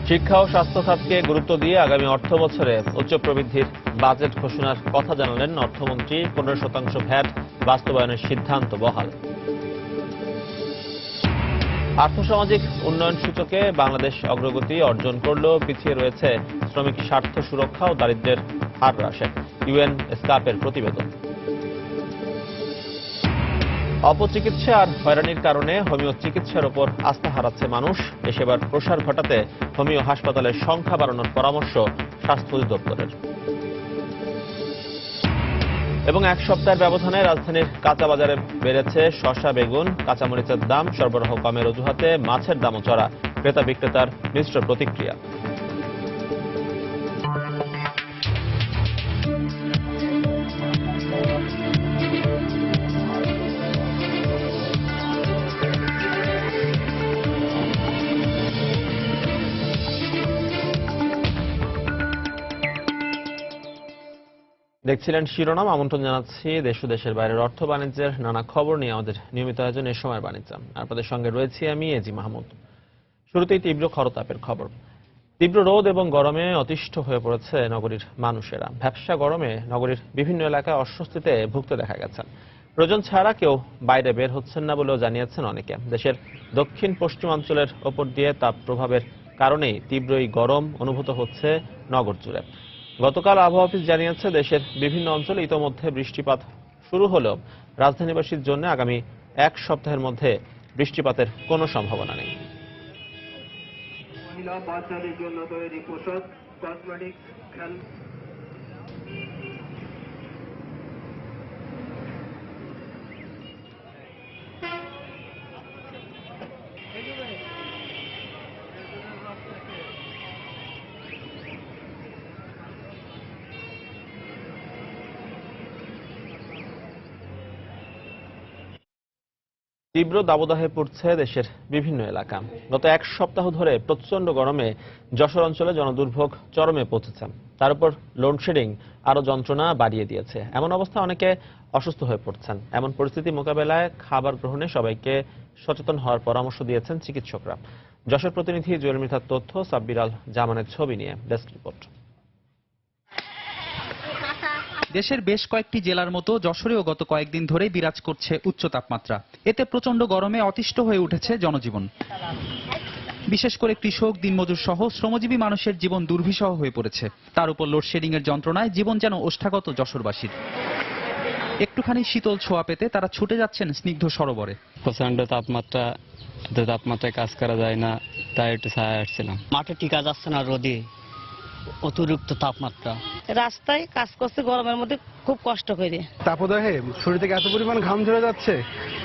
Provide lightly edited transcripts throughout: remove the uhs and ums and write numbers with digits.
শিক্ষা ও স্বাস্থ্য খাতকে গুরুত্ব দিয়ে আগামী অর্থ বছরে উচ্চ প্রবৃদ্ধির বাজেট ঘোষণার কথা জানালেন অর্থমন্ত্রী। 15% ভ্যাট বাস্তবায়নের সিদ্ধান্ত বহাল। আর্থসামাজিক উন্নয়ন সূচকে বাংলাদেশ অগ্রগতি অর্জন করলেও পিছিয়ে রয়েছে শ্রমিক স্বার্থ সুরক্ষা ও দারিদ্র্যের হার হ্রাসে, ইউএন স্কাপের প্রতিবেদন। অপচিকিৎসা আর হয়রানির কারণে হোমিও চিকিৎসার ওপর আস্থা হারাচ্ছে মানুষ। এ সেবার প্রসার ঘটাতে হোমিও হাসপাতালের সংখ্যা বাড়ানোর পরামর্শ স্বাস্থ্য অধিদপ্তরের। এবং এক সপ্তাহের ব্যবধানে রাজধানীর কাঁচা বাজারে বেড়েছে শসা, বেগুন, কাঁচামরিচের দাম। সরবরাহ কমের অজুহাতে মাছের দামও চড়া, ক্রেতা বিক্রেতার মিশ্র প্রতিক্রিয়া। দেখছিলেন শিরোনাম। আমন্ত্রণ জানাচ্ছি দেশ ও দেশের বাইরের অর্থ বাণিজ্যের নানা খবর নিয়ে আমাদের নিয়মিত আয়োজন এ সময়ের বাণিজ্য। আপনাদের সঙ্গে রয়েছি আমি এজি মাহমুদ। শুরুতেই তীব্র খরতাপের খবর। তীব্র রোদ এবং গরমে অতিষ্ঠ হয়ে পড়েছে নগরীর মানুষেরা। ভ্যাপসা গরমে নগরীর বিভিন্ন এলাকায় অস্বস্তিতে ভুগতে দেখা গেছে। প্রয়োজন ছাড়া কেউ বাইরে বের হচ্ছেন না বলেও জানিয়েছেন অনেকে। দেশের দক্ষিণ পশ্চিমাঞ্চলের ওপর দিয়ে তাপ প্রভাবের কারণেই তীব্র এই গরম অনুভূত হচ্ছে নগর জুড়ে। গতকাল আবহাওয়া অফিস জানিয়েছে, দেশের বিভিন্ন অঞ্চলে ইতোমধ্যে বৃষ্টিপাত শুরু হলেও রাজধানীবাসীর জন্য আগামী এক সপ্তাহের মধ্যে বৃষ্টিপাতের কোনো সম্ভাবনা নেই। মহিলা বাচ্চাদের জন্য তৈরি পোশাক, কসমেটিক্স, তীব্র দাবদাহে পড়ছে দেশের বিভিন্ন এলাকা। গত এক সপ্তাহ ধরে প্রচন্ড গরমে যশোর অঞ্চলে জনদুর্ভোগ চরমে পৌঁছেছে। তার উপর লোডশেডিং আরো যন্ত্রণা বাড়িয়ে দিয়েছে। এমন অবস্থা অনেকে অসুস্থ হয়ে পড়ছেন। এমন পরিস্থিতি মোকাবেলায় খাবার গ্রহণে সবাইকে সচেতন হওয়ার পরামর্শ দিয়েছেন চিকিৎসকরা। যশোর প্রতিনিধি জুয়েল মৃধার তথ্য, সাব্বির আল জামানের ছবি নিয়ে ডেস্ক রিপোর্ট। দেশের বেশ কয়েকটি জেলার মতো যশোরেও গত কয়েকদিন ধরেই বিরাজ করছে উচ্চ তাপমাত্রা। এতে প্রচন্ড গরমে অতিষ্ঠ হয়ে উঠেছে জনজীবন। বিশেষ করে কৃষক, দিনমজুর সহ শ্রমজীবী মানুষের জীবন দুর্বিষহ হয়ে পড়েছে। তার উপর লোডশেডিং এর যন্ত্রণায় জীবন যেন ওষ্ঠাগত যশোরবাসীর। একটুখানি শীতল ছোঁয়া পেতে তারা ছুটে যাচ্ছেন স্নিগ্ধ সরোবরে। প্রচন্ড তাপমাত্রায় কাজ করা যায় না, তাই একটু ছায়া আসছিলাম। মাঠে টিকা যাচ্ছে না, রোদে অতিরিক্ত তাপমাত্রা। রাস্তায় কাজ করছে গরমের মধ্যে, খুব কষ্ট করে। তাপদাহে শরীর থেকে এত পরিমাণ ঘাম ঝরে যাচ্ছে,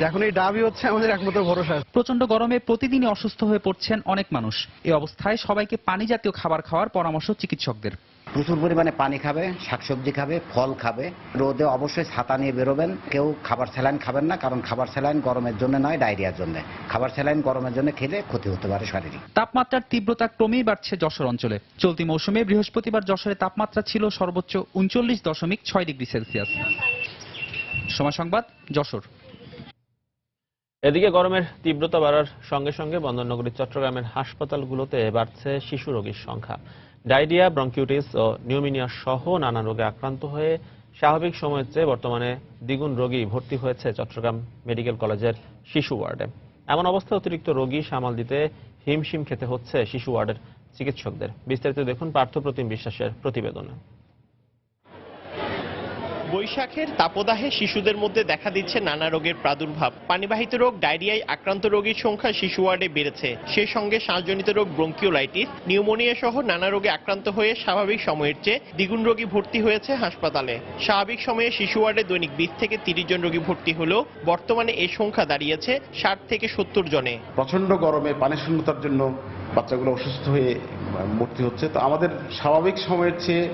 এখন এই ডাবই হচ্ছে আমাদের একমাত্র ভরসা। প্রচন্ড গরমে প্রতিদিনই অসুস্থ হয়ে পড়ছেন অনেক মানুষ। এই অবস্থায় সবাইকে পানি জাতীয় খাবার খাওয়ার পরামর্শ চিকিৎসকদের। প্রচুর পরিমাণে পানি খাবে, শাকসবজি খাবে, ফল খাবে। রোদে অবশ্যই ছাতা নিয়ে বেরোবেন। কেউ খাবার স্যালাইন খাবেন না, কারণ খাবার স্যালাইন গরমের জন্য নয়, ডায়রিয়ার জন্য। খাবার স্যালাইন গরমের জন্য খেলে ক্ষতি হতে পারে শারীরিক। তাপমাত্রার তীব্রতা ক্রমেই বাড়ছে যশোর অঞ্চলে। চলতি মৌসুমে বৃহস্পতিবার যশোরে তাপমাত্রা ছিল সর্বোচ্চ 39.6 ডিগ্রি সেলসিয়াস। সময় সংবাদ, যশোর। এদিকে গরমের তীব্রতা বাড়ার সঙ্গে সঙ্গে বন্দরনগরী চট্টগ্রামের হাসপাতালগুলোতে বাড়ছে শিশু রোগীর সংখ্যা। ডায়রিয়া, ব্রঙ্কিউটিস ও নিউমোনিয়া সহ নানা রোগে আক্রান্ত হয়ে স্বাভাবিক সময়ের চেয়ে বর্তমানে দ্বিগুণ রোগী ভর্তি হয়েছে চট্টগ্রাম মেডিকেল কলেজের শিশু ওয়ার্ডে। এমন অবস্থায় অতিরিক্ত রোগী সামাল দিতে হিমশিম খেতে হচ্ছে শিশু ওয়ার্ডের চিকিৎসকদের। বিস্তারিত দেখুন পার্থপ্রতিম বিশ্বাসের প্রতিবেদনে। বৈশাখের তাপদাহে শিশুদের মধ্যে দেখা দিচ্ছে নানা রোগের প্রাদুর্ভাব। পানিবাহিত রোগ ডায়রিয়ায় আক্রান্ত রোগীর সংখ্যা শিশু ওয়ার্ডে বেড়েছে। সেই সঙ্গে শ্বাসজনিত রোগ ব্রঙ্কিওলাইটিস, নিউমোনিয়া সহ নানা রোগে আক্রান্ত হয়ে স্বাভাবিক সময়ের চেয়ে দ্বিগুণ রোগী ভর্তি হয়েছে হাসপাতালে। স্বাভাবিক সময়ে শিশু ওয়ার্ডে দৈনিক 20 থেকে 30 জন রোগী ভর্তি হলেও বর্তমানে এই সংখ্যা দাঁড়িয়েছে 60 থেকে 70 জনে। প্রচন্ড গরমে পানি শূন্যতার জন্য বাচ্চাগুলো অসুস্থ হয়ে ভর্তি হচ্ছে। তো আমাদের স্বাভাবিক সময়ের চেয়ে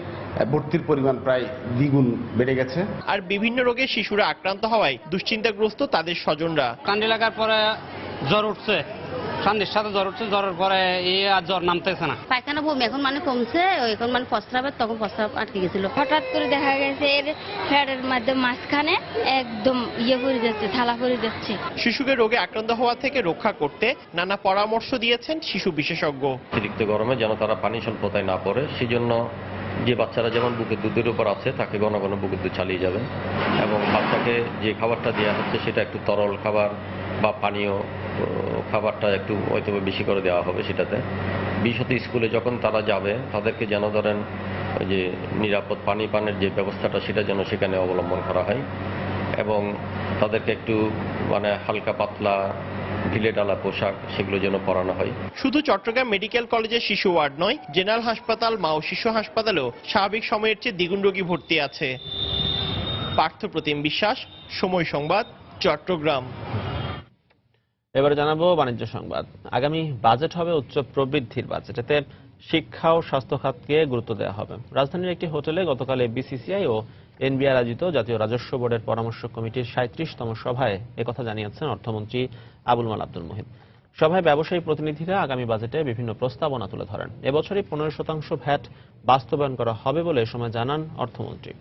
ভর্তির পরিমাণ প্রায় দ্বিগুণ বেড়ে গেছে। আর বিভিন্ন রোগে শিশুরা আক্রান্ত হওয়ায় দুশ্চিন্তাগ্রস্ত তাদের স্বজনরা। কান্দি লাগার পরে জ্বর উঠছে, সন্ধ্যের সাথে জ্বর উঠছে, জ্বরের পরে আর জ্বর নামতেছে না। পায়খানা বমি এখন মানে কমছে, এখন মানে প্রস্রাবের তখন প্রস্রাব আটকে গেছিল। হঠাৎ করে দেখা গেছে এর ফ্যাটের মধ্যে মাঝখানে একদম পড়ে যাচ্ছে, থালা পড়ে যাচ্ছে। শিশুকে রোগে আক্রান্ত হওয়া থেকে রক্ষা করতে নানা পরামর্শ দিয়েছেন শিশু বিশেষজ্ঞ। অতিরিক্ত গরমে যেন তারা পানি স্বল্পতায় না পড়ে, সেই জন্য যে বাচ্চারা যেমন বুকের দুধের উপর আছে তাকে ঘন ঘন বুকের দুধ চালিয়ে যাবেন, এবং বাচ্চাকে যে খাবারটা দেওয়া হচ্ছে সেটা একটু তরল খাবার বা পানীয় খাবারটা একটু হয়তো বেশি করে দেওয়া হবে সেটাতে। বিশেষত স্কুলে যখন তারা যাবে তাদেরকে যেন ধরেন যে নিরাপদ পানি পানের যে ব্যবস্থাটা সেটা যেন সেখানে অবলম্বন করা হয়, এবং তাদেরকে একটু মানে হালকা পাতলা ঢিলে ঢালা পোশাক সেগুলো যেন পরানো হয়। শুধু চট্টগ্রাম মেডিকেল কলেজের শিশু ওয়ার্ড নয়, জেনারেল হাসপাতাল, মা ও শিশু হাসপাতালেও স্বাভাবিক সময়ের চেয়ে দ্বিগুণ রোগী ভর্তি আছে। পার্থ প্রতিম বিশ্বাস, সময় সংবাদ, চট্টগ্রাম। এবারে জানাবো বাণিজ্য সংবাদ। আগামী বাজেট হবে উচ্চ প্রবৃদ্ধির বাজেট। এতে শিক্ষা ও স্বাস্থ্য খাতকে গুরুত্ব দেওয়া হবে। রাজধানীর একটি হোটেলে গতকাল বিসিসিআই ও এনবিআর আয়োজিত জাতীয় রাজস্ব বোর্ডের পরামর্শ কমিটির 37তম সভায় একথা জানিয়েছেন অর্থমন্ত্রী আবুল মাল আব্দুল মুহিত। সভায় ব্যবসায়ী প্রতিনিধিরা আগামী বাজেটে বিভিন্ন প্রস্তাবনা তুলে ধরেন। এবছরই 15% ভ্যাট বাস্তবায়ন করা হবে বলে এ সময় জানান অর্থমন্ত্রী।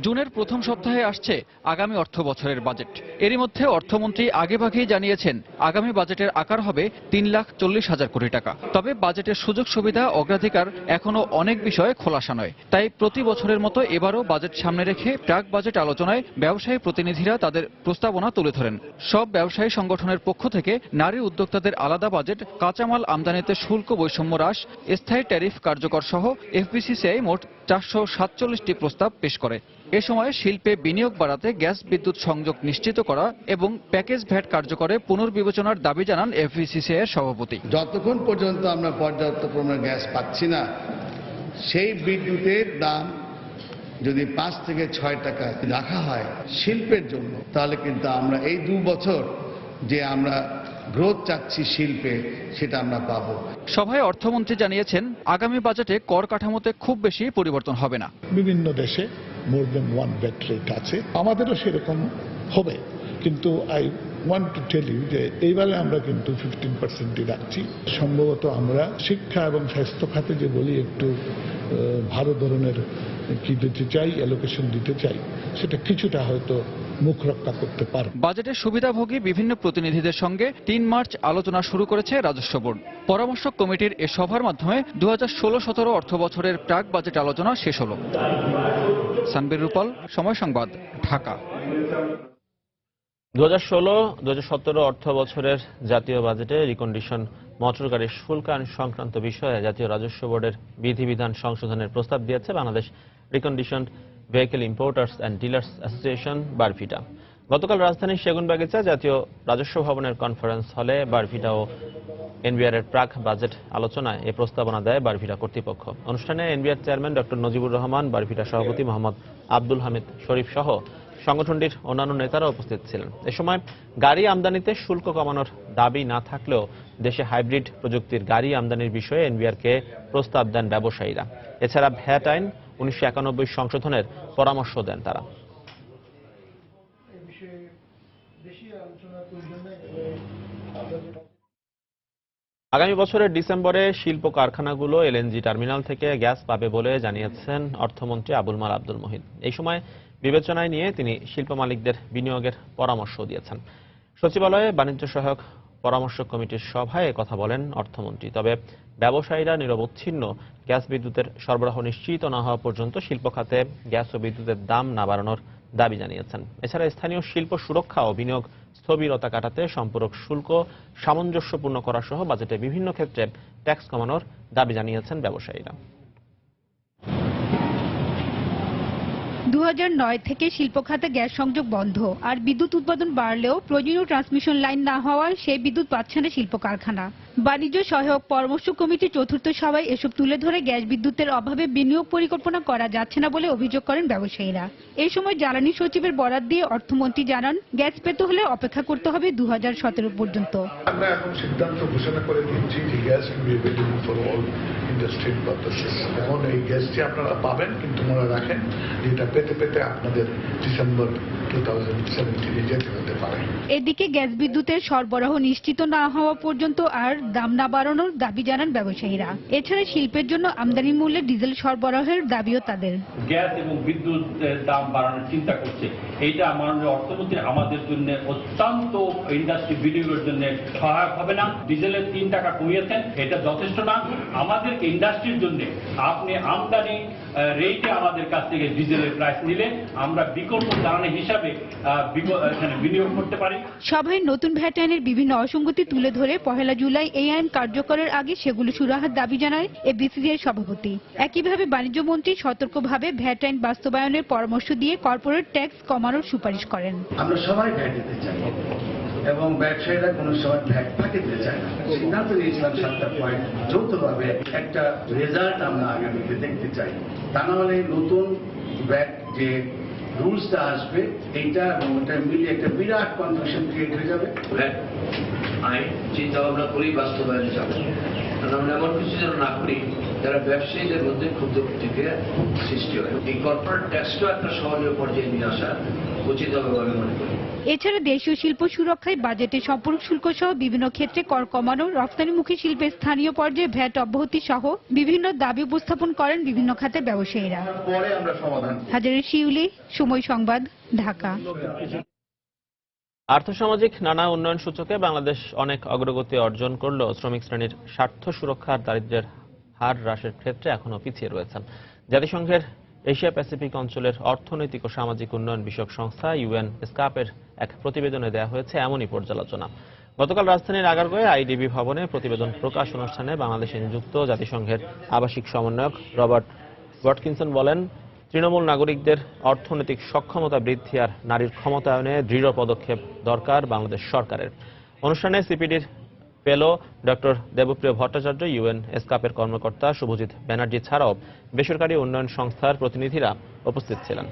জুনের প্রথম সপ্তাহে আসছে আগামী অর্থ বছরের বাজেট। এরই মধ্যে অর্থমন্ত্রী আগেভাগেই জানিয়েছেন আগামী বাজেটের আকার হবে 3,40,000 কোটি টাকা। তবে বাজেটের সুযোগ সুবিধা অগ্রাধিকার এখনো অনেক বিষয়ে খোলাসা নয়। তাই প্রতি বছরের মতো এবারও বাজেট সামনে রেখে প্রাক বাজেট আলোচনায় ব্যবসায়ী প্রতিনিধিরা তাদের প্রস্তাবনা তুলে ধরেন। সব ব্যবসায়ী সংগঠনের পক্ষ থেকে নারী উদ্যোক্তাদের আলাদা বাজেট, কাঁচামাল আমদানিতে শুল্ক বৈষম্য হ্রাস, স্থায়ী ট্যারিফ কার্যকর সহ এফবিসিসিআই মোট 447টি প্রস্তাব পেশ করে। এ সময় শিল্পে বিনিয়োগ বাড়াতে গ্যাস বিদ্যুৎ সংযোগ নিশ্চিত করা এবং প্যাকেজ ভ্যাট কার্যকরে পুনর্বিবেচনার দাবি জানান এফবিসিসিআই এর সভাপতি। যতক্ষণ পর্যন্ত আমরা পর্যাপ্ত পরিমাণ গ্যাস পাচ্ছি না, সেই বিদ্যুতের দাম যদি 5 থেকে 6 টাকা রাখা হয় শিল্পের জন্য, তাহলে কিন্তু আমরা এই 2 বছর যে আমরা গ্রোথ চাচ্ছি শিল্পে সেটা আমরা পাবো। সভায় অর্থমন্ত্রী জানিয়েছেন আগামী বাজেটে কর কাঠামোতে খুব বেশি পরিবর্তন হবে না। বিভিন্ন দেশে মোর দেন 1 ভ্যাট রেট আছে, আমাদেরও সেরকম হবে, কিন্তু I want to tell you যে এইবারে আমরা কিন্তু 15%ই রাখছি। সম্ভবত আমরা শিক্ষা এবং স্বাস্থ্য খাতে যে বলি একটু ভালো ধরনের কি দিতে চাই, অ্যালোকেশন দিতে চাই, সেটা কিছুটা হয়তো মুখ রক্ষা করতে পারে। বাজেটের সুবিধাভোগী বিভিন্ন প্রতিনিধিদের সঙ্গে 3 মার্চ আলোচনা শুরু করেছে রাজস্ব বোর্ড। পরামর্শ কমিটির এ সভার মাধ্যমে 2016-17 অর্থ বছরের প্রাক বাজেট আলোচনা শেষ হল। সানবীর রূপাল, সময় সংবাদ, ঢাকা। 2016-2017 অর্থ বছরের জাতীয় বাজেটে রিকন্ডিশন মোটর গাড়ির শুল্ক আইন সংক্রান্ত বিষয়ে জাতীয় রাজস্ব বোর্ডের বিধিবিধান সংশোধনের প্রস্তাব দিয়েছে Bangladesh recondition vehicle importers and dealers association Barvida. গতকাল রাজধানীর সেগুনবাগিচা জাতীয় রাজস্ব ভবনের কনফারেন্স হলে বারভিটা ও এনবিআর এর প্রাক বাজেট আলোচনায় এ প্রস্তাবনা দেয় বারভিটা কর্তৃপক্ষ। অনুষ্ঠানে NBR chairman doctor Najibur Rahman, Barvida সভাপতি মোহাম্মদ আব্দুল হামিদ শরীফ সহ সংগঠনটির অন্যান্য নেতারা উপস্থিত ছিলেন। এ সময় গাড়ি আমদানিতে শুল্ক কমানোর দাবি না থাকলেও দেশে হাইব্রিড প্রযুক্তির গাড়ি আমদানির বিষয়ে এনবিআরকে প্রস্তাব দেন ব্যবসায়ীরা। এছাড়া ভ্যাট আইন 1991 সংশোধনের পরামর্শ দেন তারা। আগামী বছরের ডিসেম্বরে শিল্প কারখানাগুলো এলএনজি টার্মিনাল থেকে গ্যাস পাবে বলে জানিয়েছেন অর্থমন্ত্রী আবুল মাল আব্দুল মুহিত। এই সময় বিবেচনায় নিয়ে তিনি শিল্প মালিকদের বিনিয়োগের পরামর্শ দিয়েছেন। সচিবালয়ে বাণিজ্য সহায়ক পরামর্শ কমিটির সভায় কথা বলেন অর্থমন্ত্রী। তবে ব্যবসায়ীরা নিরবচ্ছিন্ন গ্যাস বিদ্যুতের সরবরাহ নিশ্চিত না হওয়া পর্যন্ত শিল্প খাতে গ্যাস ও বিদ্যুতের দাম না বাড়ানোর দাবি জানিয়েছেন। এছাড়া স্থানীয় শিল্প সুরক্ষা ও বিনিয়োগ স্থবিরতা কাটাতে সম্পূরক শুল্ক সামঞ্জস্যপূর্ণ করা সহ বাজেটে বিভিন্ন ক্ষেত্রে ট্যাক্স কমানোর দাবি জানিয়েছেন ব্যবসায়ীরা। 2009 থেকে শিল্প খাতে গ্যাস সংযোগ বন্ধ, আর বিদ্যুৎ উৎপাদন বাড়লেও প্রয়োজনীয় ট্রান্সমিশন লাইন না হওয়ায় সেই বিদ্যুৎ পাচ্ছে না শিল্প কারখানা। বাণিজ্য সহায়ক পরামর্শ কমিটির চতুর্থ সভায় এসব তুলে ধরে গ্যাস বিদ্যুতের অভাবে বিনিয়োগ পরিকল্পনা করা যাচ্ছে না বলে অভিযোগ করেন ব্যবসায়ীরা। এই সময় জ্বালানি সচিবের বরাত দিয়ে অর্থমন্ত্রী জানান, গ্যাস পেতে হলে অপেক্ষা করতে হবে 2017 পর্যন্ত। আমরা এখন সিদ্ধান্ত ঘোষণা করে দিচ্ছি যে gas for all industrial purposes. এখন এই গ্যাসটি আপনারা পাবেন, কিন্তু মনে রাখেন এটা পেতে পেতে আপনাদের ডিসেম্বর 2017 যেতে হতে পারে। এদিকে গ্যাস বিদ্যুতের সরবরাহ নিশ্চিত না হওয়া পর্যন্ত আর দাম না বাড়ানোর দাবি জানান ব্যবসায়ীরা। এছাড়া শিল্পের জন্য আমদানি মূল্যে ডিজেল সরবরাহের দাবিও তাদের। গ্যাস এবং বিদ্যুতের দাম বাড়ানোর চিন্তা করছে, এইটা মাননীয় অর্থমন্ত্রী আমাদের জন্য অত্যন্ত ইন্ডাস্ট্রি বিনিয়োগের জন্য সহায়ক হবে না। ডিজেলের 3 টাকা কমিয়েছেন, এটা যথেষ্ট না। আমাদের ইন্ডাস্ট্রির জন্য আপনি আমদানি রেটে আমাদের কাছ থেকে ডিজেলের প্রাইস নিলে আমরা বিকল্প জ্বালানি হিসাবে এখানে বিনিয়োগ করতে পারি। সভায় নতুন ভ্যাট আইনের বিভিন্ন অসঙ্গতি তুলে ধরে 1 জুলাই এই আইন কার্যকরের আগে সেগুলো সুরাহার দাবি জানায় এফবিসিসিআই সভাপতি। একইভাবে বাণিজ্য মন্ত্রী সতর্কভাবে ভ্যাট আইন বাস্তবায়নের পরামর্শ দিয়ে কর্পোরেট ট্যাক্স কমানোর সুপারিশ করেন। আমরা সবাই ভ্যাট দিতে চাই এবং ব্যবসায়ীরা কোনো সময় ভ্যাট ফাঁকি দিতে চায় না। সিদ্ধান্ত নিয়েছিলাম 7টা পয়েন্ট যৌথভাবে একটা রেজাল্ট আমরা আগামীতে দেখতে চাই। তা না হলে নতুন ভ্যাট যে রুলসটা আসবে এইটা এবং ওটা মিলিয়ে একটা বিরাট কনফিউশন ক্রিয়েট হয়ে যাবে। ভ্যাট আইন চিন্তা ভাবনা করেই বাস্তবায়নে যাবে, কারণ আমরা এমন কিছু যেন না করি যারা ব্যবসায়ীদের মধ্যে ক্ষুদ্র প্রতিক্রিয়া সৃষ্টি হয়। এই কর্পোরেট ট্যাক্সটাও একটা সহনীয় পর্যায়ে নিয়ে আসা উচিত হবে বলে মনে করি। এছাড়া দেশীয় শিল্প সুরক্ষায় বাজেটে সম্পর্ক শুল্ক সহ বিভিন্ন ক্ষেত্রে কর কমানো, রপ্তানিমুখী শিল্পের স্থানীয় পর্যায়ে ভ্যাট অব্যাহতি সহ বিভিন্ন দাবি উপস্থাপন করেন বিভিন্ন খাতের ব্যবসায়ীরা। হাজারের শিউলি, সময় সংবাদ, ঢাকা। আর্থসামাজিক নানা উন্নয়ন সূচকে বাংলাদেশ অনেক অগ্রগতি অর্জন করলেও শ্রমিক শ্রেণীর স্বার্থ সুরক্ষা আর দারিদ্র্যের হার হ্রাসের ক্ষেত্রে এখনো পিছিয়ে রয়েছেন। জাতিসংঘের এশিয়া প্যাসিফিক অঞ্চলের অর্থনৈতিক ও সামাজিক উন্নয়ন বিষয়ক সংস্থা ইউএনএসকাপের এক প্রতিবেদনে দেওয়া হয়েছে এমনই পর্যালোচনা। গতকাল রাজধানীর আগারগাঁওয়ে আইডিবি ভবনে প্রতিবেদন প্রকাশ অনুষ্ঠানে বাংলাদেশে নিযুক্ত জাতিসংঘের আবাসিক সমন্বয়ক রবার্ট ওয়াটকিনসন বলেন, তৃণমূল নাগরিকদের অর্থনৈতিক সক্ষমতা বৃদ্ধি আর নারীর ক্ষমতায়নে দৃঢ় পদক্ষেপ দরকার বাংলাদেশ সরকারের। অনুষ্ঠানে সিপিডির ফেলো ডক্টর দেবপ্রিয় ভট্টাচার্য, ইউএনএসকাপের কর্মকর্তা শুভজিৎ ব্যানার্জি ছাড়াও বেসরকারি উন্নয়ন সংস্থার প্রতিনিধিরা উপস্থিত ছিলেন।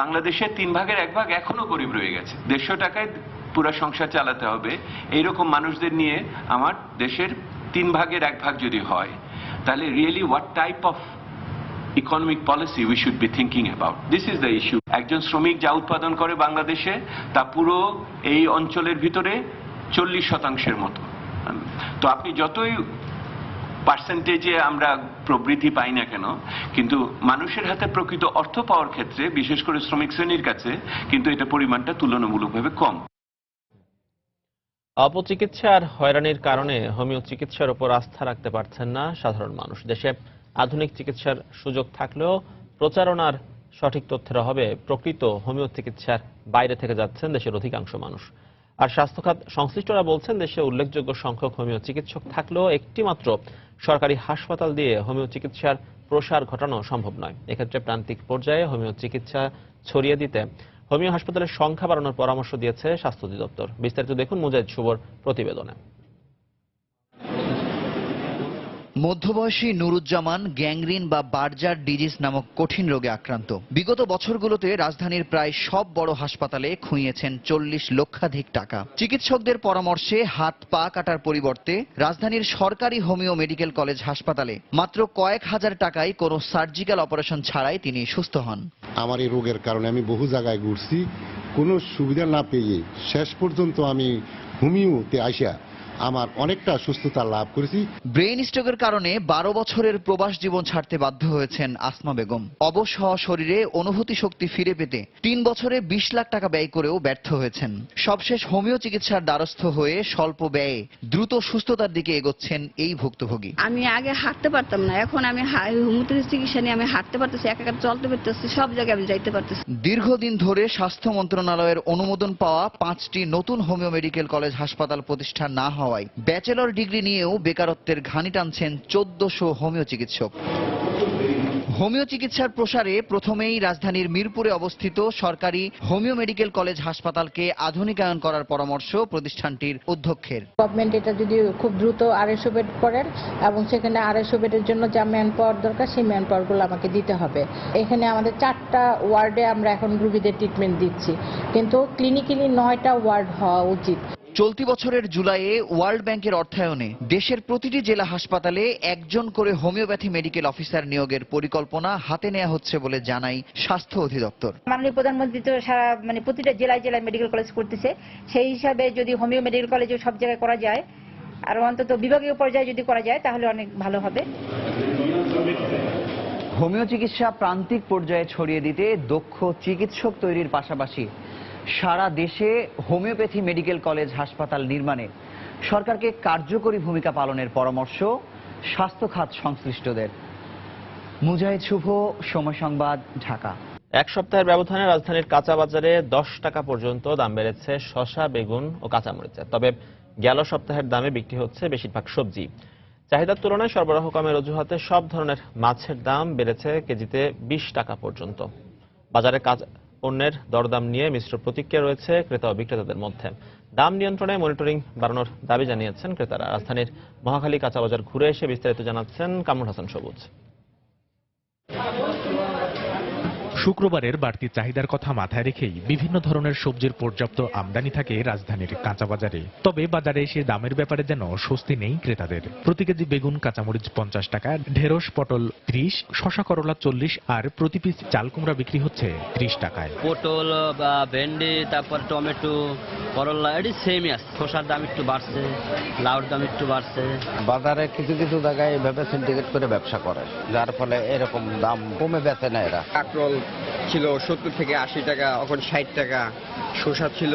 বাংলাদেশের 3 ভাগের 1 ভাগ এখনো গরিব রয়ে গেছে। 150 টাকায় পুরো সংসার চালাতে হবে। এইরকম মানুষদের নিয়ে আমার দেশের 3 ভাগের 1 ভাগ যদি হয়, তাহলে really what type of economic policy we should be thinking about. This is the issue. একজন শ্রমিক যা উৎপাদন করে বাংলাদেশে, তা পুরো এই অঞ্চলের ভিতরে 40% মতো। তো আপনি যতই পার্সেন্টেজে আমরা প্রবৃদ্ধি পাই না কেন, কিন্তু মানুষের হাতে প্রকৃত অর্থ পাওয়ার ক্ষেত্রে, বিশেষ করে শ্রমিক শ্রেণীর কাছে, কিন্তু এটা পরিমাণটা তুলনামূলকভাবে কম। অপচিকিৎসা আর হয়রানির কারণে হোমিও চিকিৎসার উপর আস্থা রাখতে পারছেন না সাধারণ মানুষ। দেশে আধুনিক চিকিৎসার সুযোগ থাকলেও প্রচারণার সঠিক তথ্যের অভাবে প্রকৃত হোমিও চিকিৎসার বাইরে থেকে যাচ্ছেন দেশের অধিকাংশ মানুষ। আর স্বাস্থ্যখাত সংশ্লিষ্টরা বলছেন, দেশে উল্লেখযোগ্য সংখ্যক হোমিও চিকিৎসক থাকলেও একটি মাত্র সরকারি হাসপাতাল দিয়ে হোমিও চিকিৎসার প্রসার ঘটানো সম্ভব নয়। এক্ষেত্রে প্রান্তিক পর্যায়ে হোমিও চিকিৎসা ছড়িয়ে দিতে হোমিও হাসপাতালের সংখ্যা বাড়ানোর পরামর্শ দিয়েছে স্বাস্থ্য অধিদপ্তর। বিস্তারিত দেখুন মুজাহিদ শুভর প্রতিবেদনে। মধ্যবয়সী নুরুজ্জামান গ্যাংগ্রিন বা বার্জার ডিজিজ নামক কঠিন রোগে আক্রান্ত। বিগত বছরগুলোতে রাজধানীর প্রায় সব বড় হাসপাতালে খুইয়েছেন 40 লক্ষাধিক টাকা। চিকিৎসকদের পরামর্শে হাত পা কাটার পরিবর্তে রাজধানীর সরকারি হোমিও মেডিকেল কলেজ হাসপাতালে মাত্র কয়েক হাজার টাকায় কোনো সার্জিক্যাল অপারেশন ছাড়াই তিনি সুস্থ হন। আমার এই রোগের কারণে আমি বহু জায়গায় ঘুরছি, কোনো সুবিধা না পেয়ে শেষ পর্যন্ত আমি হোমিওতে আসা আমার অনেকটা সুস্থতা লাভ করেছি। ব্রেইন স্ট্রোকের কারণে 12 বছরের প্রবাস জীবন ছাড়তে বাধ্য হয়েছেন আসমা বেগম। অবশ হওয়া শরীরে অনুভূতি শক্তি ফিরে পেতে 3 বছরে 20 লাখ টাকা ব্যয় করেও ব্যর্থ হয়েছেন। সবশেষ হোমিও চিকিৎসার দ্বারস্থ হয়ে স্বল্প ব্যয়ে দ্রুত সুস্থতার দিকে এগোচ্ছেন এই ভুক্তভোগী। আমি আগে হাঁটতে পারতাম না, এখন আমি হোমিওপ্যাথি চিকিৎসা নিয়ে আমি হাঁটতে পারতেছি, একা একা চলতে পারতেছি, সব জায়গায় আমি যাইতে পারতেছি। দীর্ঘদিন ধরে স্বাস্থ্য মন্ত্রণালয়ের অনুমোদন পাওয়া 5টি নতুন হোমিও মেডিকেল কলেজ হাসপাতাল প্রতিষ্ঠা না হওয়ায় ব্যাচেলর ডিগ্রি নিয়েও বেকারত্বের ঘানি টানছেন 1400 হোমিও চিকিৎসক। হোমিও চিকিৎসার প্রসারে প্রথমেই রাজধানীর মিরপুরে অবস্থিত সরকারি হোমিও মেডিকেল কলেজ হাসপাতালকে আধুনিকায়ন করার পরামর্শ প্রতিষ্ঠানটির অধ্যক্ষের। গভর্নমেন্ট এটা যদি খুব দ্রুত 250 বেড করেন এবং সেখানে 250 বেডের জন্য যা ম্যান পাওয়ার দরকার সেই ম্যান পাওয়ারগুলো আমাকে দিতে হবে। এখানে আমাদের 4টা ওয়ার্ডে আমরা এখন রোগীদের ট্রিটমেন্ট দিচ্ছি, কিন্তু ক্লিনিক্যালি 9টা ওয়ার্ড হওয়া উচিত। চলতি বছরের জুলাইয়ে ওয়ার্ল্ড ব্যাংকের অর্থায়নে দেশের প্রতিটি জেলা হাসপাতালে একজন করে হোমিওপ্যাথি মেডিকেল অফিসার নিয়োগের পরিকল্পনা হাতে নেওয়া হচ্ছে বলে জানায় স্বাস্থ্য অধিদপ্তর। মাননীয় প্রধানমন্ত্রী তো সারা প্রতিটা জেলায় জেলায় মেডিকেল কলেজ করতেছে, সেই হিসাবে যদি হোমিও মেডিকেল কলেজে সব জায়গায় করা যায় আর অন্তত বিভাগীয় পর্যায়ে যদি করা যায় তাহলে অনেক ভালো হবে। হোমিও চিকিৎসা প্রান্তিক পর্যায়ে ছড়িয়ে দিতে দক্ষ চিকিৎসক তৈরির পাশাপাশি সারা দেশে হোমিওপ্যাথি মেডিকেল কলেজ হাসপাতাল নির্মাণে সরকারকে কার্যকরী ভূমিকা পালনের পরামর্শ স্বাস্থ্য খাত সংশ্লিষ্টদের। মুজাহিদ শুভ, সময় সংবাদ, ঢাকা। এক সপ্তাহের ব্যবধানে রাজধানীর কাঁচা বাজারে 10 টাকা পর্যন্ত দাম বেড়েছে শসা, বেগুন ও কাঁচামরিচের। তবে গেল সপ্তাহের দামে বিক্রি হচ্ছে বেশিরভাগ সবজি। চাহিদার তুলনায় সরবরাহ কমের অজুহাতে সব ধরনের মাছের দাম বেড়েছে কেজিতে 20 টাকা পর্যন্ত। বাজারে কাঁচা পণ্যের দরদাম নিয়ে মিশ্র প্রতিক্রিয়া রয়েছে ক্রেতা ও বিক্রেতাদের মধ্যে। দাম নিয়ন্ত্রণে মনিটরিং বাড়ানোর দাবি জানিয়েছেন ক্রেতারা। রাজধানীর মহাখালী কাঁচা বাজার ঘুরে এসে বিস্তারিত জানাচ্ছেন কামরুল হাসান সবুজ। শুক্রবারের বাড়তি চাহিদার কথা মাথায় রেখেই বিভিন্ন ধরনের সবজির পর্যাপ্ত আমদানি থাকে রাজধানীর কাঁচা বাজারে। তবে বাজারে এসে দামের ব্যাপারে যেন স্বস্তি নেই ক্রেতাদের। প্রতি কেজি বেগুন, কাঁচামরিচ 50 টাকা, ঢেঁড়স, পটল 30, শসা, করলা 40 আর প্রতি পিস চাল কুমড়া বিক্রি হচ্ছে 30 টাকায়। পটল বা ভেন্ডি, তারপর টমেটো, করলা এটি সেমই আছে। শসার দাম একটু বাড়ছে, লাউর দাম একটু বাড়ছে। বাজারে কিছু কিছু জায়গায় এভাবে সিন্ডিকেট করে ব্যবসা করে, যার ফলে এরকম দাম কমে বেচে না এরা। কাঁকরোল ছিল 70 থেকে 80 টাকা, এখন 60 টাকা। শসা ছিল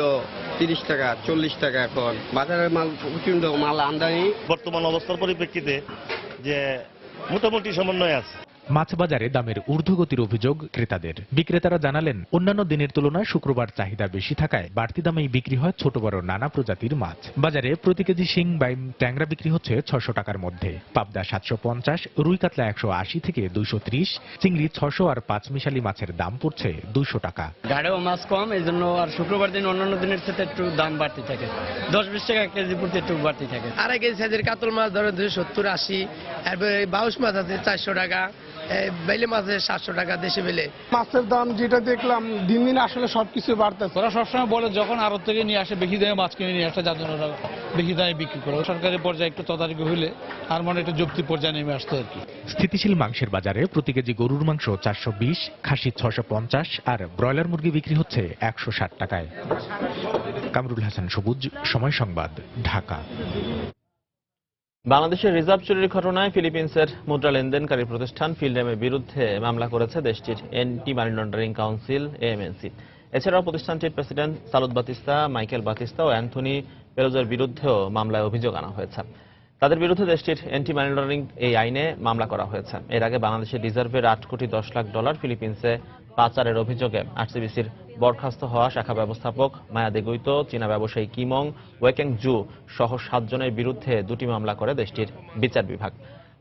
30 টাকা, 40 টাকা। এখন বাজারের মাল প্রচন্ড মাল আমদানি। বর্তমান অবস্থার পরিপ্রেক্ষিতে যে মোটামুটি সমন্বয় আছে। মাছ বাজারে দামের ঊর্ধ্বগতির অভিযোগ ক্রেতাদের। বিক্রেতারা জানালেন, অন্যান্য দিনের তুলনায় শুক্রবার চাহিদা বেশি থাকায় বাড়তি দামেই বিক্রি হয় ছোট বড় নানা প্রজাতির মাছ। বাজারে প্রতি কেজি শিং, বাইম, ট্যাংরা বিক্রি হচ্ছে 600 টাকার মধ্যে। পাবদা 750, রুই কাতলা 180 থেকে 230, চিংড়ি 600 আর 5 মিশালি মাছের দাম পড়ছে 200 টাকা। গাড়েও মাছ কম, এই জন্য আর শুক্রবার দিন অন্যান্য দিনের সাথে একটু দাম বাড়তে থাকে। 10-20 টাকা কেজি প্রতি একটু বাড়তে থাকে। আড়াই কেজি সাইজের কাতল মাছ ধরেন 270-80, এরপরে বাউস মাছ আছে 400 টাকা, বেলে মাছ 700 টাকা দেশে বেলে। মাছের দাম যেটা দেখলাম দিন দিন আসলে সবকিছু বাড়তেছে। ওরা সবসময় বলে যখন আড়ত থেকে নিয়ে আসে বেশি দামে মাছ কিনে নিয়ে আসে, যার জন্য ওরা বেশি দামে বিক্রি করে। সরকারি পর্যায়ে একটু তদারকি হইলে আর মনে একটা যুক্তি পর্যায়ে নেমে আসতো আর কি। স্থিতিশীল মাংসের বাজারে প্রতি কেজি গরুর মাংস 420, খাসি 650 আর ব্রয়লার মুরগি বিক্রি হচ্ছে 160 টাকায়। কামরুল হাসান সবুজ, সময় সংবাদ, ঢাকা। বাংলাদেশের রিজার্ভ চুরির ঘটনায় ফিলিপিন্সের মুদ্রা লেনদেনকারী প্রতিষ্ঠান ফিলডেমের বিরুদ্ধে মামলা করেছে দেশটির অ্যান্টি মানি লন্ডারিং কাউন্সিল এএমএলসি। এছাড়াও প্রতিষ্ঠানটির প্রেসিডেন্ট সালুদ বাতিস্তা, মাইকেল বাতিস্তা ও অ্যান্থনি পেরোজের বিরুদ্ধেও মামলায় অভিযোগ আনা হয়েছে। তাদের বিরুদ্ধে দেশটির অ্যান্টি মানি লন্ডারিং এই আইনে মামলা করা হয়েছে। এর আগে বাংলাদেশের রিজার্ভের 8 কোটি 10 লাখ ডলার ফিলিপিন্সে পাচারের অভিযোগে আরসিবিসির বরখাস্ত হওয়া শাখা ব্যবস্থাপক মায়া দেগুইতো, চীনা ব্যবসায়ী কিমং ওয়েকেং জু সহ 7 জনের বিরুদ্ধে 2টি মামলা করে দেশটির বিচার বিভাগ।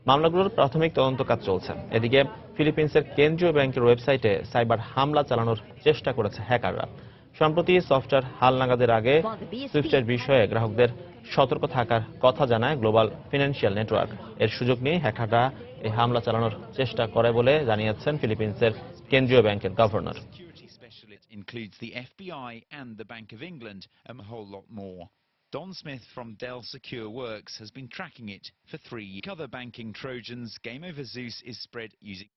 মামলাগুলোর প্রাথমিক তদন্ত কাজ চলছে। এদিকে ফিলিপিন্সের কেন্দ্রীয় ব্যাংকের ওয়েবসাইটে সাইবার হামলা চালানোর চেষ্টা করেছে হ্যাকাররা। সম্প্রতি সফটওয়্যার হালনাগাদের আগে সুইফটের বিষয়ে গ্রাহকদের সতর্ক থাকার কথা জানায় গ্লোবাল ফিনান্সিয়াল নেটওয়ার্ক। এর সুযোগ নিয়ে হ্যাকাররা এই হামলা চালানোর চেষ্টা করে বলে জানিয়েছেন ফিলিপিন্সের কেন্দ্রীয় ব্যাংকের governor. Includes the FBI and the Bank of England and a whole lot more. Don Smith from Dell Secure Works has been tracking it for 3 years. Other banking Trojans, Game Over Zeus is spread using.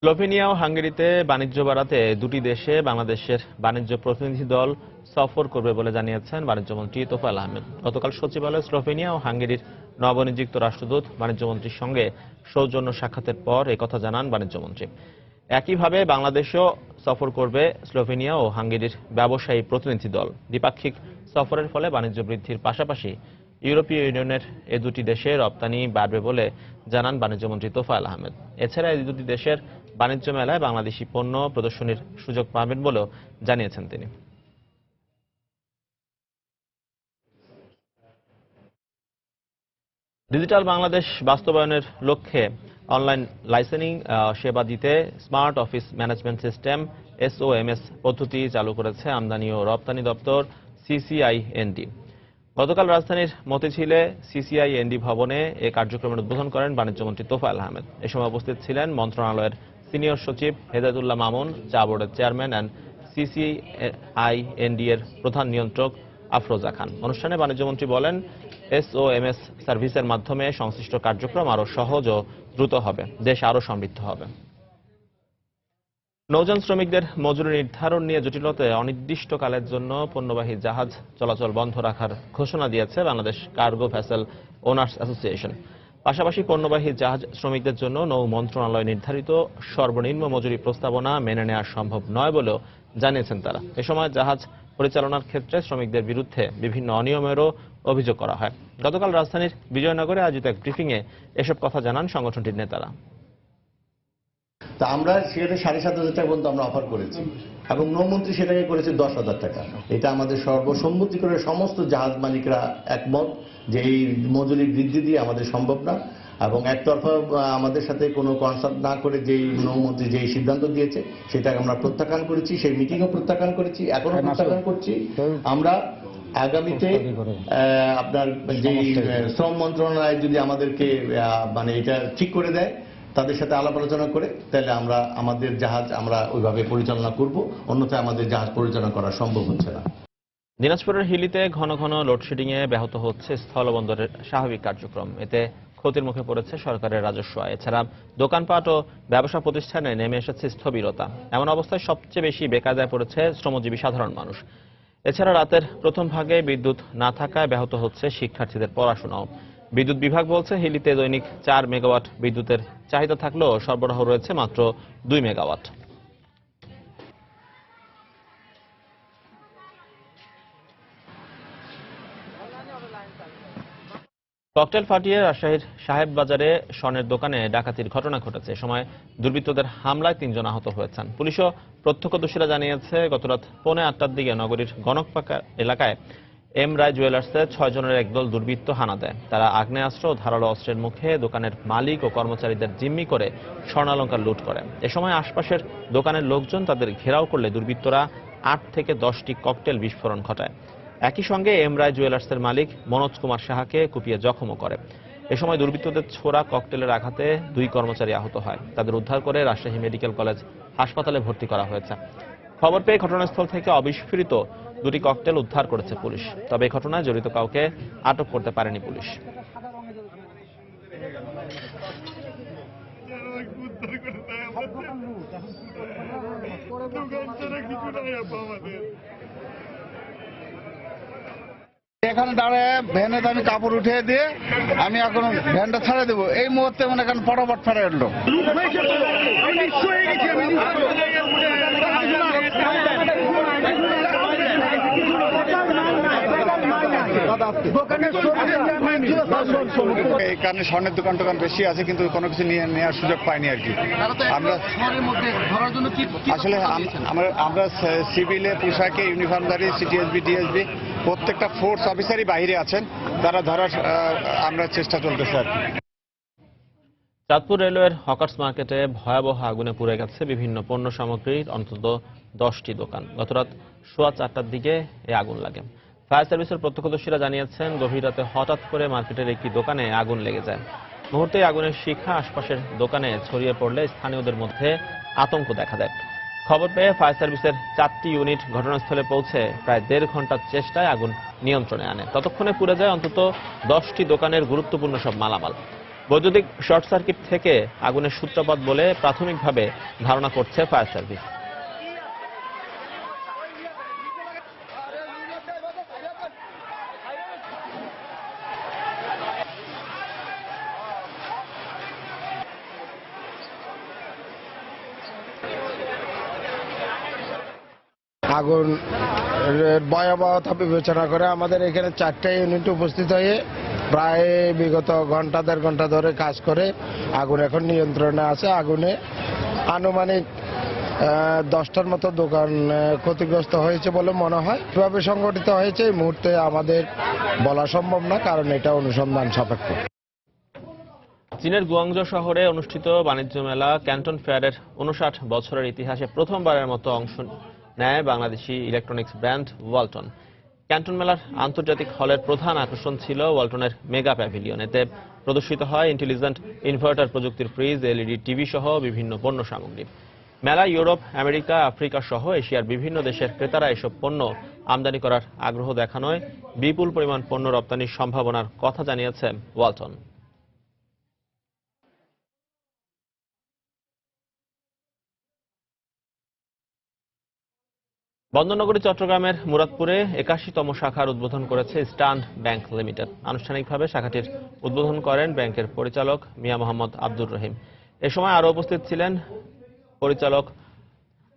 Slovenia ও হাঙ্গেরিতে বাণিজ্য বাড়াতে দুটি দেশে বাংলাদেশের বাণিজ্য প্রতিনিধি দল সফর করবে বলে জানিয়েছেন বাণিজ্যমন্ত্রী তোফায়েল আহমেদ। গতকাল সচিবালয়ে স্লোভেনিয়া ও হাঙ্গেরির নবনিযুক্ত রাষ্ট্রদূত বাণিজ্যমন্ত্রীর সঙ্গে সৌজন্য সাক্ষাতের পর একথা জানান বাণিজ্যমন্ত্রী। একইভাবে বাংলাদেশও সফর করবে স্লোভেনিয়া ও হাঙ্গেরির ব্যবসায়ী প্রতিনিধি দল। দ্বিপাক্ষিক সফরের ফলে বাণিজ্য বৃদ্ধির পাশাপাশি ইউরোপীয় ইউনিয়নের এই দুটি দেশে রপ্তানি বাড়বে বলে জানান বাণিজ্যমন্ত্রী তোফায়েল আহমেদ। এছাড়া এই দুটি দেশের বাণিজ্য মেলায় বাংলাদেশি পণ্য প্রদর্শনীর সুযোগ পাবেন বলেও জানিয়েছেন তিনি। ডিজিটাল বাংলাদেশ বাস্তবায়নের লক্ষ্যে অনলাইন লাইসেন্সিং সেবা দিতে smart office management system SOMS পদ্ধতি চালু করেছে আমদানি ও রপ্তানি দপ্তর CCIND। গতকাল রাজধানীর মতিঝিলে CCIND ভবনে এই কার্যক্রমের উদ্বোধন করেন বাণিজ্যমন্ত্রী তোফায়েল আহমেদ। এ সময় উপস্থিত ছিলেন মন্ত্রণালয়ের সিনিয়র সচিব হেদায়েতুল্লাহ মামুন, চা বোর্ডের চেয়ারম্যান অ্যান্ড CCIND এর প্রধান নিয়ন্ত্রক আফরোজা খান। অনুষ্ঠানে বাণিজ্যমন্ত্রী বলেন, SOMS সার্ভিসের মাধ্যমে সংশ্লিষ্ট কার্যক্রম আরও সহজ ও দ্রুত হবে, দেশ আরও সমৃদ্ধ হবে। নৌযান শ্রমিকদের মজুরি নির্ধারণ নিয়ে জটিলতায় অনির্দিষ্টকালের জন্য পণ্যবাহী জাহাজ চলাচল বন্ধ রাখার ঘোষণা দিয়েছে Bangladesh cargo vessel owners association. পাশাপাশি পণ্যবাহী জাহাজ শ্রমিকদের জন্য নৌ মন্ত্রণালয় নির্ধারিত সর্বনিম্ন মজুরি প্রস্তাবনা মেনে নেওয়া সম্ভব নয় বলেও জানিয়েছেন তারা। এ সময় জাহাজ পরিচালনার ক্ষেত্রে শ্রমিকদের বিরুদ্ধে বিভিন্ন অনিয়মেরও অভিযোগ করা হয়। গতকাল রাজধানীর বিজয়নগরে আয়োজিত এক ব্রিফিংয়ে এসব কথা জানান সংগঠনটির নেতারা। তা আমরা সেখানে 7,500 টাকা পর্যন্ত আমরা অফার করেছি এবং নৌমন্ত্রী সেটাকে করেছে 10,000 টাকা। এটা আমাদের সর্বসম্মতি করে সমস্ত জাহাজ মালিকরা একমত যে এই মজুরি বৃদ্ধি দিয়ে আমাদের সম্ভব না, এবং একতরফা আমাদের সাথে কোনো কনসাল্ট না করে যেই নৌমন্ত্রী যেই সিদ্ধান্ত দিয়েছে সেটাকে আমরা প্রত্যাখ্যান করেছি, সেই মিটিংও প্রত্যাখ্যান করেছি, এখনো প্রত্যাখ্যান করছি। আমরা আগামীতে আপনার যেই শ্রম মন্ত্রণালয় যদি আমাদেরকে মানে এটা ঠিক করে দেয়, তাদের সাথে আলাপ আলোচনা করে, তাহলে আমরা আমাদের জাহাজ আমরা ওইভাবে পরিচালনা করব, অন্যথায় আমাদের জাহাজ পরিচালনা করা সম্ভব হচ্ছে না। দিনাজপুরের হিলিতে ঘন ঘন লোডশেডিংয়ে ব্যাহত হচ্ছে স্থলবন্দরের স্বাভাবিক কার্যক্রম। এতে ক্ষতির মুখে পড়েছে সরকারের রাজস্ব আয়। এছাড়া দোকানপাট ও ব্যবসা প্রতিষ্ঠানে নেমে এসেছে স্থবিরতা। এমন অবস্থায় সবচেয়ে বেশি বেকায়দায় পড়েছে শ্রমজীবী সাধারণ মানুষ। এছাড়া রাতের প্রথম ভাগে বিদ্যুৎ না থাকায় ব্যাহত হচ্ছে শিক্ষার্থীদের পড়াশোনাও। বিদ্যুৎ বিভাগ বলছে, হিলিতে দৈনিক 4 মেগাওয়াট বিদ্যুতের চাহিদা থাকলেও সরবরাহ রয়েছে মাত্র 2 মেগাওয়াট। ককটেল ফাটিয়ে রাজশাহীর সাহেব বাজারে স্বর্ণের দোকানে ডাকাতির ঘটনা ঘটেছে। এ সময় দুর্বৃত্তদের হামলায় 3 জন আহত হয়েছেন। পুলিশ ও প্রত্যক্ষদর্শীরা জানিয়েছে, গতরাত 8:45 দিকে নগরীর গণকপাকা এলাকায় এম রায় জুয়েলার্সে 6 জনের একদল দুর্বৃত্ত হানা দেয়। তারা আগ্নেয়াস্ত্র ও ধারালো অস্ত্রের মুখে দোকানের মালিক ও কর্মচারীদের জিম্মি করে স্বর্ণালংকার লুট করে। এ সময় আশপাশের দোকানের লোকজন তাদের ঘেরাও করলে দুর্বৃত্তরা 8 থেকে 10টি ককটেল বিস্ফোরণ ঘটায়। একই সঙ্গে এম রায় জুয়েলার্সের মালিক মনোজ কুমার সাহাকে কুপিয়ে জখমও করে। এ সময় দুর্বৃত্তদের ছোড়া ককটেলের আঘাতে 2 কর্মচারী আহত হয়। তাদের উদ্ধার করে রাজশাহী মেডিকেল কলেজ হাসপাতালে ভর্তি করা হয়েছে। খবর পেয়ে ঘটনাস্থল থেকে অবিস্ফোরিত 2টি ককটেল উদ্ধার করেছে পুলিশ। তবে এই ঘটনায় জড়িত কাউকে আটক করতে পারেনি পুলিশ। এখানে দাঁড়ায় ভ্যানে আমি কাপড় উঠিয়ে দিয়ে আমি এখন ভ্যানটা ছাড়ে দেবো, এই মুহূর্তে মানে এখন ফটাফট ফেরে উঠলো। এই কারণে স্বর্ণের দোকান টোকান বেশি আছে, কিন্তু কোনো কিছু নিয়ে নেওয়ার সুযোগ পাইনি আর কি। আমরা আসলে আমরা সিভিলে পোশাকে ইউনিফর্মধারী সিটিএসবি ডিএসবি প্রত্যেকটা ফোর্স অফিসারই বাইরে আছেন, তারা ধরার আমরা চেষ্টা চলতেছে আর কি। চাঁদপুর রেলওয়ের হকার্স মার্কেটে ভয়াবহ আগুনে পুড়ে গেছে বিভিন্ন পণ্য সামগ্রীর অন্তত 10টি দোকান। গতরাত 4:15টার দিকে এই আগুন লাগে। ফায়ার সার্ভিসের প্রত্যক্ষদর্শীরা জানিয়েছেন, গভীর রাতে হঠাৎ করে মার্কেটের একটি দোকানে আগুন লেগে যায়। মুহূর্তে আগুনের শিখা আশপাশের দোকানে ছড়িয়ে পড়লে স্থানীয়দের মধ্যে আতঙ্ক দেখা দেয়। খবর পেয়ে ফায়ার সার্ভিসের 4টি ইউনিট ঘটনাস্থলে পৌঁছে প্রায় 1.5 ঘন্টার চেষ্টায় আগুন নিয়ন্ত্রণে আনে। ততক্ষণে পুড়ে যায় অন্তত 10টি দোকানের গুরুত্বপূর্ণ সব মালামাল। বৈদ্যুতিক শর্ট সার্কিট থেকে আগুনের সূত্রপাত বলে প্রাথমিকভাবে ধারণা করছে ফায়ার সার্ভিস। আগুন ভয়াবহতা বিবেচনা করে আমাদের এখানে 4টা ইউনিট উপস্থিত হয়ে প্রায় বিগত ঘন্টা 1.5 ঘন্টা ধরে কাজ করে আগুন এখন নিয়ন্ত্রণে আছে। আগুনে আনুমানিক 10টার মতো দোকান ক্ষতিগ্রস্ত হয়েছে বলে মনে হয়। কিভাবে সংগঠিত হয়েছে এই মুহূর্তে আমাদের বলা সম্ভব না, কারণ এটা অনুসন্ধান সাপেক্ষ। চীনের গুয়াংজো শহরে অনুষ্ঠিত বাণিজ্য মেলা ক্যান্টন ফেয়ারের 59 বছরের ইতিহাসে প্রথমবারের মতো অংশ নেয় Bangladeshi electronics brand Walton. Canton মেলার আন্তর্জাতিক হলের প্রধান আকর্ষণ ছিল ওয়ালটনের মেগা প্যাভিলিয়ন। এতে প্রদর্শিত হয় ইন্টেলিজেন্ট ইনভার্টার প্রযুক্তির ফ্রিজ, এলইডি টিভি সহ বিভিন্ন পণ্য সামগ্রী। মেলায় ইউরোপ, আমেরিকা, আফ্রিকা সহ এশিয়ার বিভিন্ন দেশের ক্রেতারা এসব পণ্য আমদানি করার আগ্রহ দেখানোয় বিপুল পরিমাণ পণ্য রপ্তানির সম্ভাবনার কথা জানিয়েছে ওয়ালটন। বন্দরনগরী চট্টগ্রামের মুরাদপুরে 81তম শাখার উদ্বোধন করেছে ইস্টার্ন ব্যাংক লিমিটেড। আনুষ্ঠানিকভাবে শাখাটির উদ্বোধন করেন ব্যাংকের পরিচালক মিয়া মোহাম্মদ আব্দুর রহিম। এ সময় আরও উপস্থিত ছিলেন পরিচালক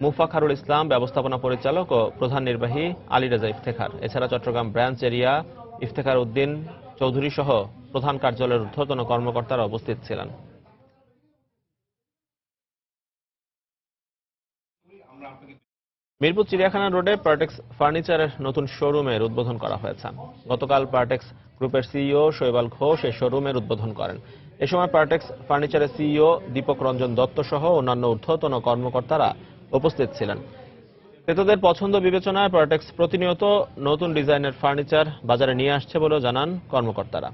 মুফাখারুল ইসলাম, ব্যবস্থাপনা পরিচালক ও প্রধান নির্বাহী আলী রেজা ইফতেখার। এছাড়া চট্টগ্রাম ব্রাঞ্চ এরিয়া ইফতেখার উদ্দিন চৌধুরী সহ প্রধান কার্যালয়ের ঊর্ধ্বতন কর্মকর্তারা উপস্থিত ছিলেন। মিরপুর চিড়িয়াখানা রোডে পার্টেক্স ফার্নিচারের নতুন শোরুমের উদ্বোধন করা হয়েছে। গতকাল পার্টেক্স গ্রুপের সিইও শৈবাল ঘোষ এই শোরুমের উদ্বোধন করেন। এ সময় পার্টেক্স ফার্নিচারের সিইও দীপক রঞ্জন দত্ত সহ অন্যান্য ঊর্ধ্বতন কর্মকর্তারা উপস্থিত ছিলেন। ক্রেতাদের পছন্দ বিবেচনায় পার্টেক্স প্রতিনিয়ত নতুন ডিজাইনের ফার্নিচার বাজারে নিয়ে আসছে বলেও জানান কর্মকর্তারা।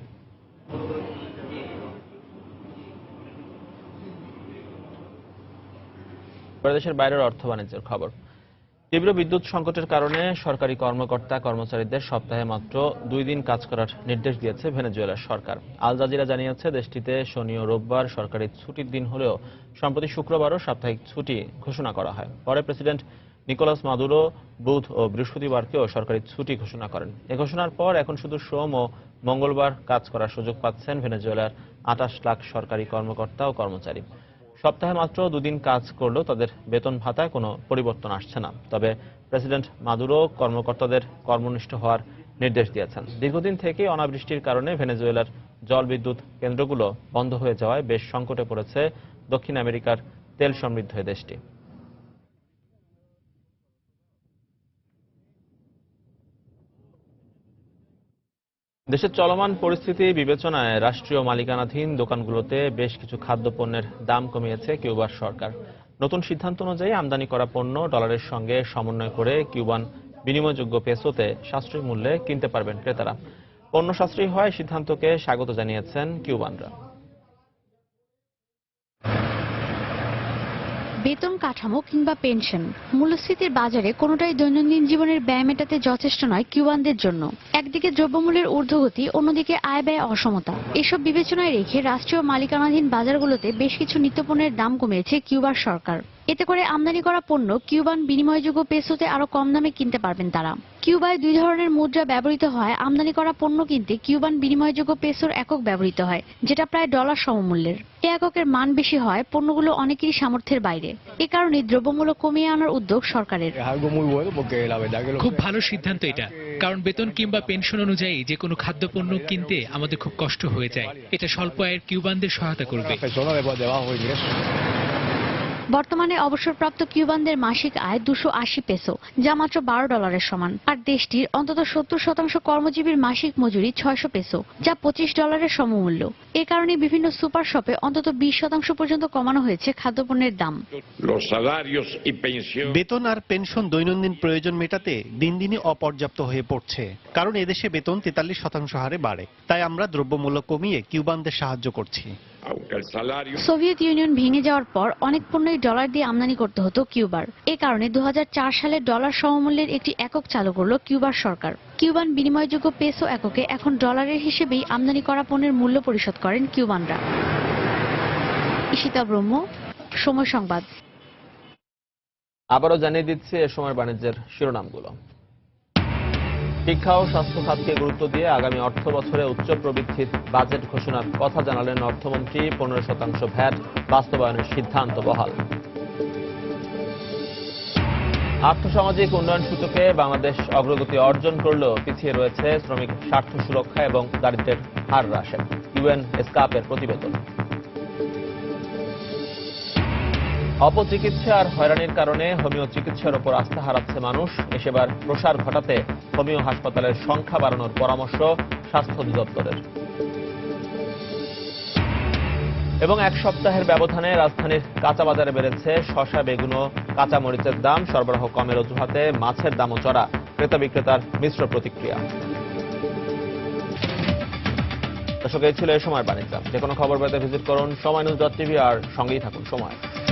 দেশের বাইরের অর্থ বাণিজ্যের খবর। তীব্র বিদ্যুৎ সংকটের কারণে সরকারি কর্মকর্তা কর্মচারীদের সপ্তাহে মাত্র 2 দিন কাজ করার নির্দেশ দিয়েছে ভেনেজুয়েলার সরকার। আল জাজিরা জানিয়েছে দেশটিতে শনি ও রোববার সরকারি ছুটির দিন হলেও সম্প্রতি শুক্রবারও সাপ্তাহিক ছুটি ঘোষণা করা হয়। পরে প্রেসিডেন্ট নিকোলাস মাদুরো বুধ ও বৃহস্পতিবারকেও সরকারি ছুটি ঘোষণা করেন। এ ঘোষণার পর এখন শুধু সোম ও মঙ্গলবার কাজ করার সুযোগ পাচ্ছেন ভেনেজুয়েলার 28 লাখ সরকারি কর্মকর্তা ও কর্মচারী। সপ্তাহে মাত্র 2 দিন কাজ করলেও তাদের বেতন ভাতায় কোনো পরিবর্তন আসছে না। তবে প্রেসিডেন্ট মাদুরো কর্মকর্তাদের কর্মনিষ্ঠ হওয়ার নির্দেশ দিয়েছেন। দীর্ঘদিন থেকেই অনাবৃষ্টির কারণে ভেনেজুয়েলার জল বিদ্যুৎ কেন্দ্রগুলো বন্ধ হয়ে যাওয়ায় বেশ সংকটে পড়েছে দক্ষিণ আমেরিকার তেল সমৃদ্ধ দেশটি। দেশের চলমান পরিস্থিতি বিবেচনায় রাষ্ট্রীয় মালিকানাধীন দোকানগুলোতে বেশ কিছু খাদ্যপণ্যের দাম কমিয়েছে কিউবার সরকার। নতুন সিদ্ধান্ত অনুযায়ী আমদানি করা পণ্য ডলারের সঙ্গে সমন্বয় করে কিউবান বিনিময়যোগ্য পেসোতে সাশ্রয়ী মূল্যে কিনতে পারবেন ক্রেতারা। পণ্য সাশ্রয়ী হয় সিদ্ধান্তকে স্বাগত জানিয়েছেন কিউবানরা। বেতন কাঠামো কিংবা পেনশন, মূল্যস্ফীতির বাজারে কোনোটাই দৈনন্দিন জীবনের ব্যয় মেটাতে যথেষ্ট নয় কিউবানদের জন্য। একদিকে দ্রব্যমূল্যের ঊর্ধ্বগতি, অন্যদিকে আয় ব্যয় অসমতা। এসব বিবেচনায় রেখে রাষ্ট্রীয় মালিকানাধীন বাজারগুলোতে বেশ কিছু নিত্যপণ্যের দাম কমিয়েছে কিউবার সরকার। এতে করে আমদানি করা পণ্য কিউবান বিনিময়যোগ্য পেসোতে আরো কম দামে কিনতে পারবেন তারা। কিউবায় 2 ধরনের মুদ্রা ব্যবহৃত হয়। আমদানি করা পণ্য কিনতে কিউবান বিনিময়যোগ্য পেসোর একক ব্যবহৃত হয়, যেটা প্রায় ডলার সমমূল্যের। এই এককের মান বেশি হয়, পণ্যগুলো অনেকেরই সামর্থ্যের বাইরে। এ কারণে দ্রব্যমূল্য কমিয়ে আনার উদ্যোগ সরকারের। খুব ভালো সিদ্ধান্ত এটা, কারণ বেতন কিংবা পেনশন অনুযায়ী যে কোনো খাদ্যপণ্য কিনতে আমাদের খুব কষ্ট হয়ে যায়। এটা স্বল্প আয়ের কিউবানদের সহায়তা করবে। বর্তমানে অবসরপ্রাপ্ত কিউবানদের মাসিক আয় 280 পেসো, যা মাত্র $12 সমান। আর দেশটির অন্তত 70% কর্মজীবীর মাসিক মজুরি 600 পেসো, যা $25 সমমূল্য। এ কারণে বিভিন্ন সুপার শপে অন্তত 20% পর্যন্ত কমানো হয়েছে খাদ্যপণ্যের দাম। বেতন আর পেনশন দৈনন্দিন প্রয়োজন মেটাতে দিন দিনই অপর্যাপ্ত হয়ে পড়ছে, কারণ এদেশে বেতন 43% হারে বাড়ে। তাই আমরা দ্রব্যমূল্য কমিয়ে কিউবানদের সাহায্য করছি। সোভিয়েত ইউনিয়ন ভেঙে যাওয়ার পর অনেক পণ্যই ডলার দিয়ে আমদানি করতে হতো কিউবার। এ কারণে 2004 সালে ডলার সমমূল্যের একটি একক চালু করলো কিউবার সরকার। কিউবান বিনিময়যোগ্য পেসো এককে এখন ডলারের হিসেবেই আমদানি করা পণ্যের মূল্য পরিশোধ করেন কিউবানরা। ঈশিতা ব্রহ্ম, সময় সংবাদ। আবারও জানিয়ে দিচ্ছি এ সময় বাণিজ্যের শিরোনামগুলো। শিক্ষা ও স্বাস্থ্য খাতকে গুরুত্ব দিয়ে আগামী অর্থ বছরে উচ্চ প্রবৃদ্ধির বাজেট ঘোষণার কথা জানালেন অর্থমন্ত্রী। 15% ভ্যাট বাস্তবায়নের সিদ্ধান্ত বহাল। আর্থসামাজিক উন্নয়ন সূচকে বাংলাদেশ অগ্রগতি অর্জন করলেও পিছিয়ে রয়েছে শ্রমিক স্বার্থ সুরক্ষা এবং দারিদ্র্যের হার হ্রাসে, ইউএন এসকাপের প্রতিবেদন। অপচিকিৎসা আর হয়রানির কারণে হোমিও চিকিৎসার উপর আস্থা হারাচ্ছে মানুষ। এ সেবার প্রসার ঘটাতে হোমিও হাসপাতালের সংখ্যা বাড়ানোর পরামর্শ স্বাস্থ্য অধিদপ্তরের। এবং এক সপ্তাহের ব্যবধানে রাজধানীর কাঁচা বাজারে বেড়েছে শসা, বেগুন ও কাঁচা মরিচের দাম। সরবরাহ কমের অজুহাতে মাছের দামও চড়া, ক্রেতা বিক্রেতার মিশ্র প্রতিক্রিয়া। দর্শক, এই ছিল এই সময়ের বাণিজ্য। যে কোনো খবর পেতে ভিজিট করুন সময়নিউজ.tv আর সঙ্গেই থাকুন সময়।